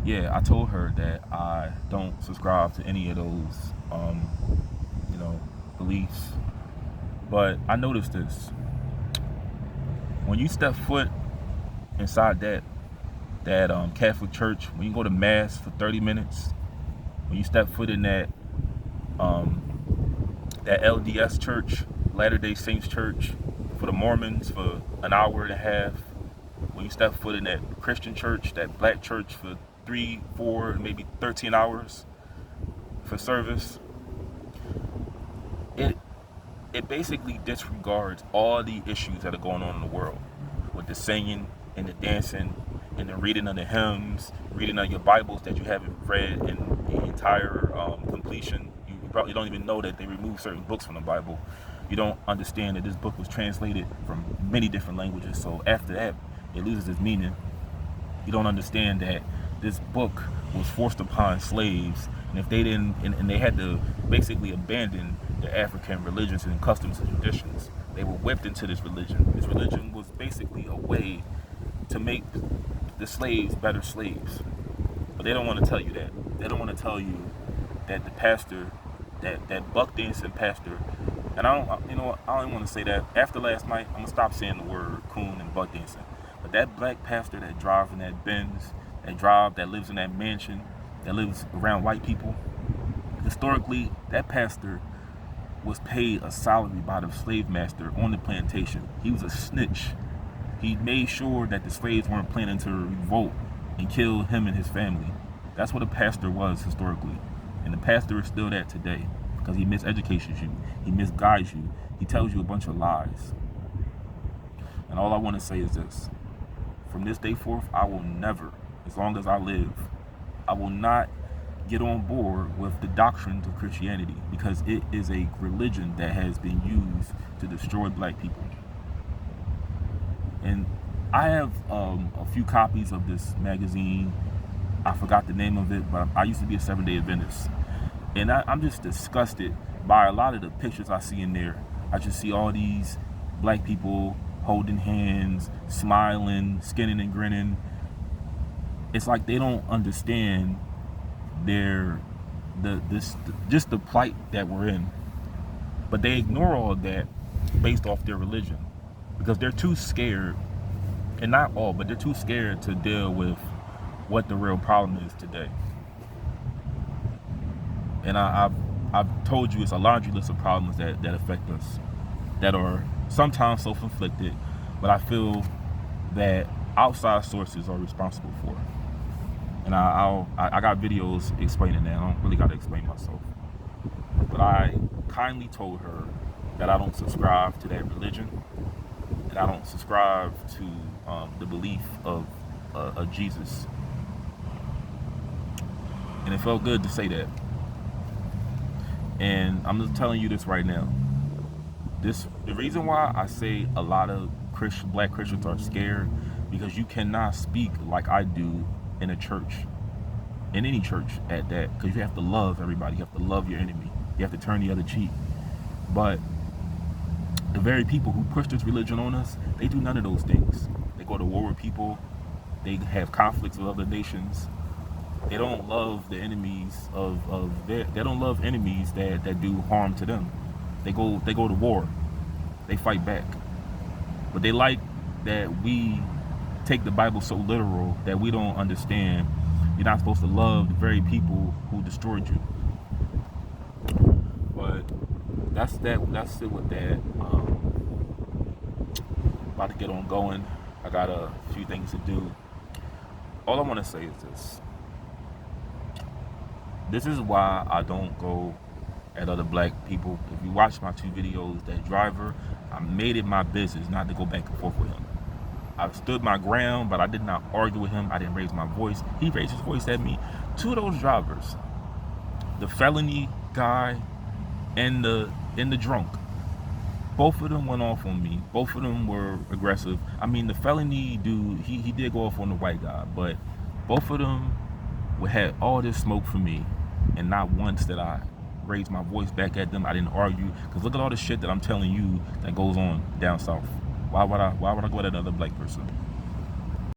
yeah, I told her that I don't subscribe to any of those, you know, beliefs. But I noticed this: when you step foot inside that Catholic church, when you go to mass for 30 minutes, when you step foot in that LDS church, Latter Day Saints church, for the Mormons for an hour and a half, when you step foot in that Christian church, that black church for 3, 4, maybe 13 hours for service, it it basically disregards all the issues that are going on in the world with the singing and the dancing and the reading of the hymns, reading of your Bibles that you haven't read in the entire completion. You probably don't even know that they removed certain books from the Bible. You don't understand that this book was translated from many different languages. So after that, it loses its meaning. You don't understand that this book was forced upon slaves, and if they didn't, and they had to basically abandon their African religions and customs and traditions, they were whipped into this religion. This religion was basically a way to make the slaves better slaves. But they don't want to tell you that. They don't want to tell you that the pastor, that buck dancing pastor, and I don't want to say that. After last night, I'm gonna stop saying the word coon and buck dancing. But that black pastor that drives in that Benz, that lives in that mansion, that lives around white people, historically, that pastor was paid a salary by the slave master on the plantation. He was a snitch. He made sure that the slaves weren't planning to revolt and kill him and his family. That's what a pastor was historically. And the pastor is still that today because he miseducates you. He misguides you. He tells you a bunch of lies. And all I want to say is this: from this day forth, I will never, as long as I live, I will not get on board with the doctrines of Christianity because it is a religion that has been used to destroy black people. And I have a few copies of this magazine. I forgot the name of it, but I used to be a Seventh-day Adventist. And I'm just disgusted by a lot of the pictures I see in there. I just see all these black people holding hands, smiling, skinning and grinning. It's like they don't understand just the plight that we're in. But they ignore all of that based off their religion because they're too scared, and not all, but they're too scared to deal with what the real problem is today. And I've told you it's a laundry list of problems that affect us, that are sometimes self-inflicted, but I feel that outside sources are responsible for. And I got videos explaining that. I don't really got to explain myself. But I kindly told her that I don't subscribe to that religion, and I don't subscribe to the belief of Jesus. And it felt good to say that. And I'm just telling you this right now. The reason why I say a lot of black Christians are scared, because you cannot speak like I do in a church, in any church at that, because you have to love everybody. You have to love your enemy. You have to turn the other cheek. But the very people who push this religion on us, they do none of those things. They go to war with people. They have conflicts with other nations. They don't love the enemies they don't love enemies that do harm to them. They go to war. They fight back. But they like that we take the Bible so literal that we don't understand you're not supposed to love the very people who destroyed you. But that's it with that. About to get on going. I got a few things to do. All I want to say is this. This is why I don't go at other black people. If you watch my 2 videos, that driver, I made it my business not to go back and forth with him. I stood my ground, but I did not argue with him. I didn't raise my voice. He raised his voice at me. 2 of those drivers, the felony guy and the drunk, both of them went off on me. Both of them were aggressive. I mean, the felony dude, he did go off on the white guy, but both of them had all this smoke for me, and not once did I raise my voice back at them. I didn't argue, because look at all the shit that I'm telling you that goes on down south. Why would I go at another black person?